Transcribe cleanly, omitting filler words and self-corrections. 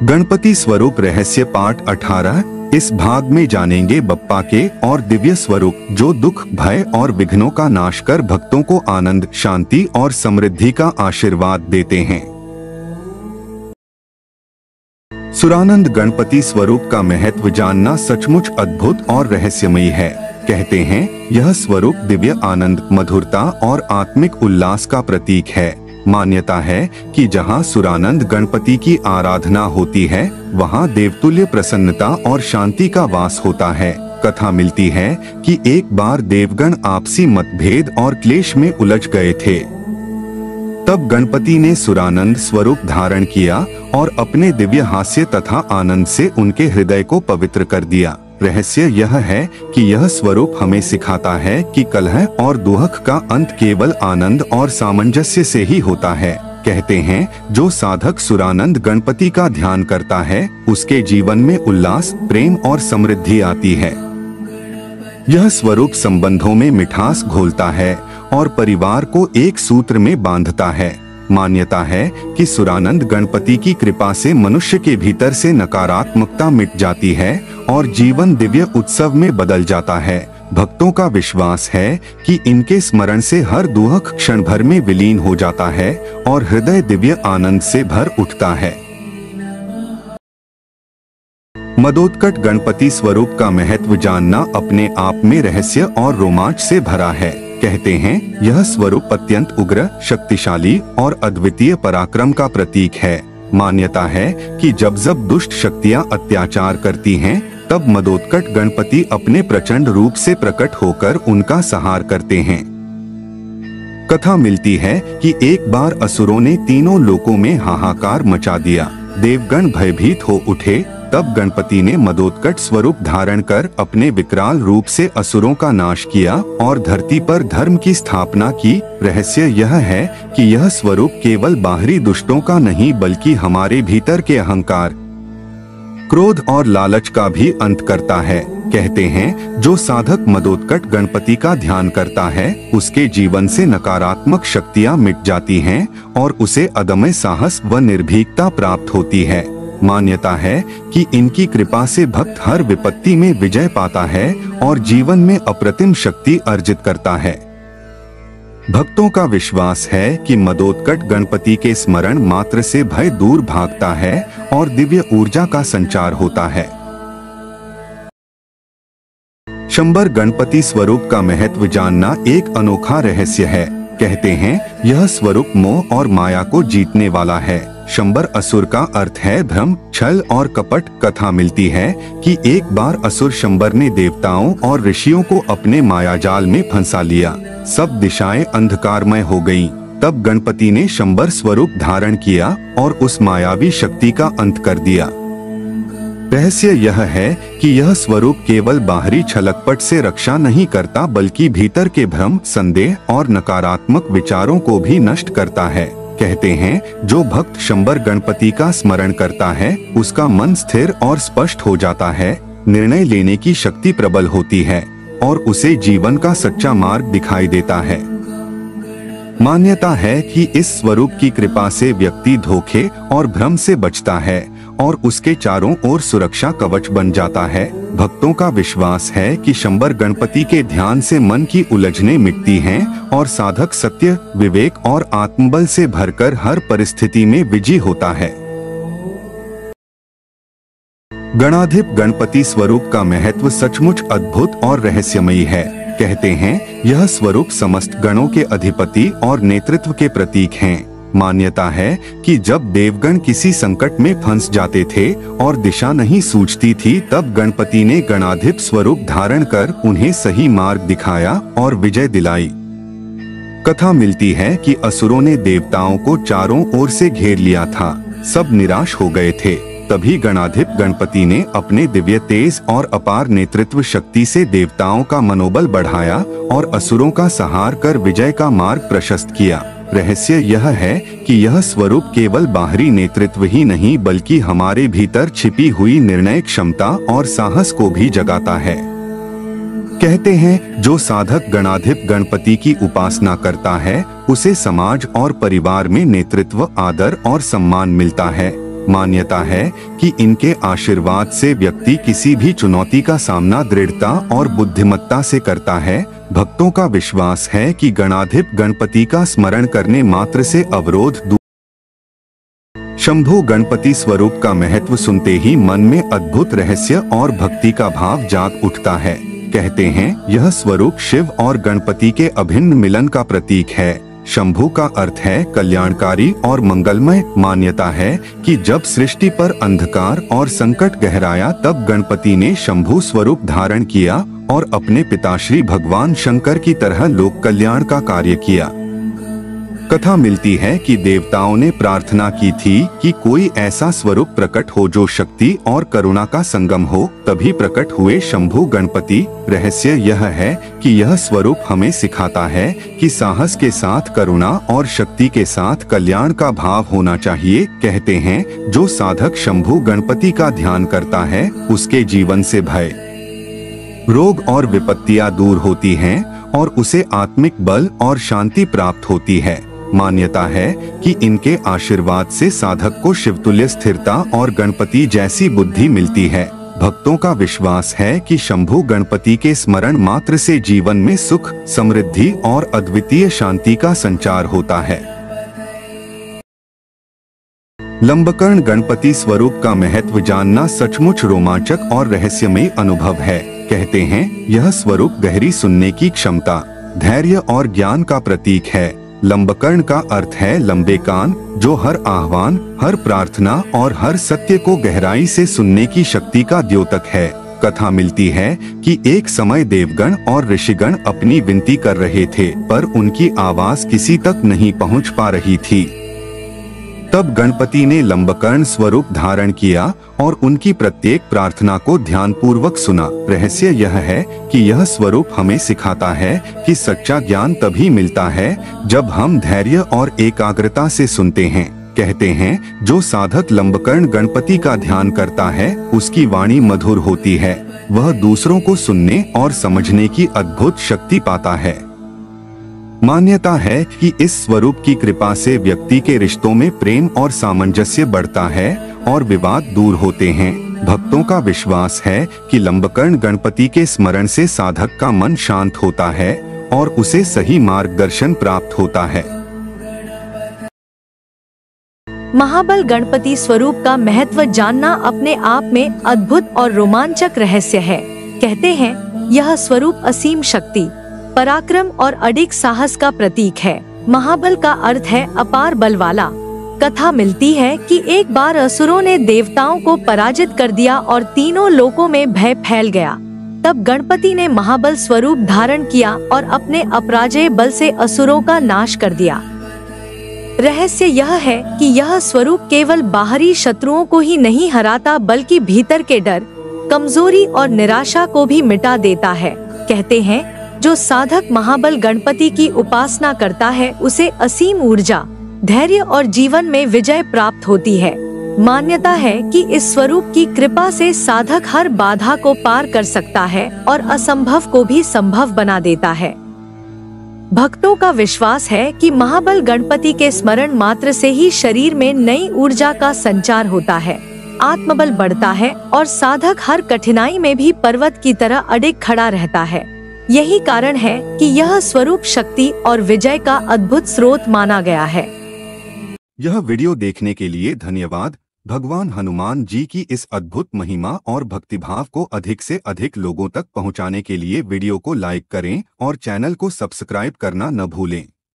गणपति स्वरूप रहस्य पाठ 18। इस भाग में जानेंगे बप्पा के और दिव्य स्वरूप जो दुख, भय और विघ्नों का नाश कर भक्तों को आनंद, शांति और समृद्धि का आशीर्वाद देते हैं। सुरानंद गणपति स्वरूप का महत्व जानना सचमुच अद्भुत और रहस्यमयी है। कहते हैं यह स्वरूप दिव्य आनंद, मधुरता और आत्मिक उल्लास का प्रतीक है। मान्यता है कि जहाँ सुरानंद गणपति की आराधना होती है वहाँ देवतुल्य प्रसन्नता और शांति का वास होता है। कथा मिलती है कि एक बार देवगण आपसी मतभेद और क्लेश में उलझ गए थे। तब गणपति ने सुरानंद स्वरूप धारण किया और अपने दिव्य हास्य तथा आनंद से उनके हृदय को पवित्र कर दिया। रहस्य यह है कि यह स्वरूप हमें सिखाता है कि कलह और दुख का अंत केवल आनंद और सामंजस्य से ही होता है। कहते हैं जो साधक सुरानंद गणपति का ध्यान करता है उसके जीवन में उल्लास, प्रेम और समृद्धि आती है। यह स्वरूप संबंधों में मिठास घोलता है और परिवार को एक सूत्र में बांधता है। मान्यता है कि सुरानंद गणपति की कृपा से मनुष्य के भीतर से नकारात्मकता मिट जाती है और जीवन दिव्य उत्सव में बदल जाता है। भक्तों का विश्वास है कि इनके स्मरण से हर दुख क्षण भर में विलीन हो जाता है और हृदय दिव्य आनंद से भर उठता है। मदोत्कट गणपति स्वरूप का महत्व जानना अपने आप में रहस्य और रोमांच से भरा है। कहते हैं यह स्वरूप अत्यंत उग्र, शक्तिशाली और अद्वितीय पराक्रम का प्रतीक है। मान्यता है कि जब जब दुष्ट शक्तियां अत्याचार करती हैं, तब मदोत्कट गणपति अपने प्रचंड रूप से प्रकट होकर उनका संहार करते हैं। कथा मिलती है कि एक बार असुरों ने तीनों लोकों में हाहाकार मचा दिया। देवगण भयभीत हो उठे। तब गणपति ने मदोत्कट स्वरूप धारण कर अपने विकराल रूप से असुरों का नाश किया और धरती पर धर्म की स्थापना की। रहस्य यह है कि यह स्वरूप केवल बाहरी दुष्टों का नहीं बल्कि हमारे भीतर के अहंकार, क्रोध और लालच का भी अंत करता है। कहते हैं जो साधक मदोत्कट गणपति का ध्यान करता है उसके जीवन से नकारात्मक शक्तियां मिट जाती हैं और उसे अदम्य साहस व निर्भीकता प्राप्त होती है। मान्यता है कि इनकी कृपा से भक्त हर विपत्ति में विजय पाता है और जीवन में अप्रतिम शक्ति अर्जित करता है। भक्तों का विश्वास है कि मदोत्कट गणपति के स्मरण मात्र से भय दूर भागता है और दिव्य ऊर्जा का संचार होता है। शंबर गणपति स्वरूप का महत्व जानना एक अनोखा रहस्य है। कहते हैं यह स्वरूप मोह और माया को जीतने वाला है। शंबर असुर का अर्थ है भ्रम, छल और कपट। कथा मिलती है कि एक बार असुर शंबर ने देवताओं और ऋषियों को अपने माया जाल में फंसा लिया। सब दिशाएं अंधकारमय हो गईं। तब गणपति ने शंबर स्वरूप धारण किया और उस मायावी शक्ति का अंत कर दिया। रहस्य यह है कि यह स्वरूप केवल बाहरी छलकपट से रक्षा नहीं करता बल्कि भीतर के भ्रम, संदेह और नकारात्मक विचारों को भी नष्ट करता है। कहते हैं जो भक्त शंबर गणपति का स्मरण करता है उसका मन स्थिर और स्पष्ट हो जाता है, निर्णय लेने की शक्ति प्रबल होती है और उसे जीवन का सच्चा मार्ग दिखाई देता है। मान्यता है कि इस स्वरूप की कृपा से व्यक्ति धोखे और भ्रम से बचता है और उसके चारों ओर सुरक्षा कवच बन जाता है। भक्तों का विश्वास है कि शंबर गणपति के ध्यान से मन की उलझनें मिटती हैं और साधक सत्य, विवेक और आत्मबल से भरकर हर परिस्थिति में विजयी होता है। गणाधिप गणपति स्वरूप का महत्व सचमुच अद्भुत और रहस्यमयी है। कहते हैं यह स्वरूप समस्त गणों के अधिपति और नेतृत्व के प्रतीक हैं। मान्यता है कि जब देवगण किसी संकट में फंस जाते थे और दिशा नहीं सूझती थी तब गणपति ने गणाधिप स्वरूप धारण कर उन्हें सही मार्ग दिखाया और विजय दिलाई। कथा मिलती है कि असुरों ने देवताओं को चारों ओर से घेर लिया था। सब निराश हो गए थे। तभी गणाधिप गणपति ने अपने दिव्य तेज और अपार नेतृत्व शक्ति से देवताओं का मनोबल बढ़ाया और असुरों का संहार कर विजय का मार्ग प्रशस्त किया। रहस्य यह है कि यह स्वरूप केवल बाहरी नेतृत्व ही नहीं बल्कि हमारे भीतर छिपी हुई निर्णय क्षमता और साहस को भी जगाता है। कहते हैं जो साधक गणाधिप गणपति की उपासना करता है उसे समाज और परिवार में नेतृत्व, आदर और सम्मान मिलता है। मान्यता है कि इनके आशीर्वाद से व्यक्ति किसी भी चुनौती का सामना दृढ़ता और बुद्धिमत्ता से करता है। भक्तों का विश्वास है कि गणाधिप गणपति का स्मरण करने मात्र से अवरोध दूर। शंभु गणपति स्वरूप का महत्व सुनते ही मन में अद्भुत रहस्य और भक्ति का भाव जाग उठता है। कहते हैं यह स्वरूप शिव और गणपति के अभिन्न मिलन का प्रतीक है। शंभु का अर्थ है कल्याणकारी और मंगलमय। मान्यता है कि जब सृष्टि पर अंधकार और संकट गहराया तब गणपति ने शंभु स्वरूप धारण किया और अपने पिताश्री भगवान शंकर की तरह लोक कल्याण का कार्य किया। कथा मिलती है कि देवताओं ने प्रार्थना की थी कि कोई ऐसा स्वरूप प्रकट हो जो शक्ति और करुणा का संगम हो, तभी प्रकट हुए शंभु गणपति। रहस्य यह है कि यह स्वरूप हमें सिखाता है कि साहस के साथ करुणा और शक्ति के साथ कल्याण का भाव होना चाहिए। कहते हैं जो साधक शंभु गणपति का ध्यान करता है उसके जीवन से भय, रोग और विपत्तियां दूर होती हैं और उसे आत्मिक बल और शांति प्राप्त होती है। मान्यता है कि इनके आशीर्वाद से साधक को शिवतुल्य स्थिरता और गणपति जैसी बुद्धि मिलती है। भक्तों का विश्वास है कि शंभु गणपति के स्मरण मात्र से जीवन में सुख, समृद्धि और अद्वितीय शांति का संचार होता है। लंबकर्ण गणपति स्वरूप का महत्व जानना सचमुच रोमांचक और रहस्यमय अनुभव है। कहते हैं यह स्वरूप गहरी सुनने की क्षमता, धैर्य और ज्ञान का प्रतीक है। लंबकर्ण का अर्थ है लंबे कान, जो हर आह्वान, हर प्रार्थना और हर सत्य को गहराई से सुनने की शक्ति का द्योतक है। कथा मिलती है कि एक समय देवगण और ऋषिगण अपनी विनती कर रहे थे पर उनकी आवाज किसी तक नहीं पहुंच पा रही थी। तब गणपति ने लंबकर्ण स्वरूप धारण किया और उनकी प्रत्येक प्रार्थना को ध्यानपूर्वक सुना। रहस्य यह है कि यह स्वरूप हमें सिखाता है कि सच्चा ज्ञान तभी मिलता है जब हम धैर्य और एकाग्रता से सुनते हैं। कहते हैं जो साधक लंबकर्ण गणपति का ध्यान करता है उसकी वाणी मधुर होती है, वह दूसरों को सुनने और समझने की अद्भुत शक्ति पाता है। मान्यता है कि इस स्वरूप की कृपा से व्यक्ति के रिश्तों में प्रेम और सामंजस्य बढ़ता है और विवाद दूर होते हैं। भक्तों का विश्वास है कि लंबकर्ण गणपति के स्मरण से साधक का मन शांत होता है और उसे सही मार्गदर्शन प्राप्त होता है। महाबल गणपति स्वरूप का महत्व जानना अपने आप में अद्भुत और रोमांचक रहस्य है। कहते हैं यह स्वरूप असीम शक्ति, पराक्रम और अडिग साहस का प्रतीक है। महाबल का अर्थ है अपार बल वाला। कथा मिलती है कि एक बार असुरों ने देवताओं को पराजित कर दिया और तीनों लोकों में भय फैल गया। तब गणपति ने महाबल स्वरूप धारण किया और अपने अपराजेय बल से असुरों का नाश कर दिया। रहस्य यह है कि यह स्वरूप केवल बाहरी शत्रुओं को ही नहीं हराता बल्कि भीतर के डर, कमजोरी और निराशा को भी मिटा देता है। कहते हैं जो साधक महाबल गणपति की उपासना करता है उसे असीम ऊर्जा, धैर्य और जीवन में विजय प्राप्त होती है। मान्यता है कि इस स्वरूप की कृपा से साधक हर बाधा को पार कर सकता है और असंभव को भी संभव बना देता है। भक्तों का विश्वास है कि महाबल गणपति के स्मरण मात्र से ही शरीर में नई ऊर्जा का संचार होता है, आत्मबल बढ़ता है और साधक हर कठिनाई में भी पर्वत की तरह अडिग खड़ा रहता है। यही कारण है कि यह स्वरूप शक्ति और विजय का अद्भुत स्रोत माना गया है। यह वीडियो देखने के लिए धन्यवाद। भगवान हनुमान जी की इस अद्भुत महिमा और भक्तिभाव को अधिक से अधिक लोगों तक पहुंचाने के लिए वीडियो को लाइक करें और चैनल को सब्सक्राइब करना न भूलें।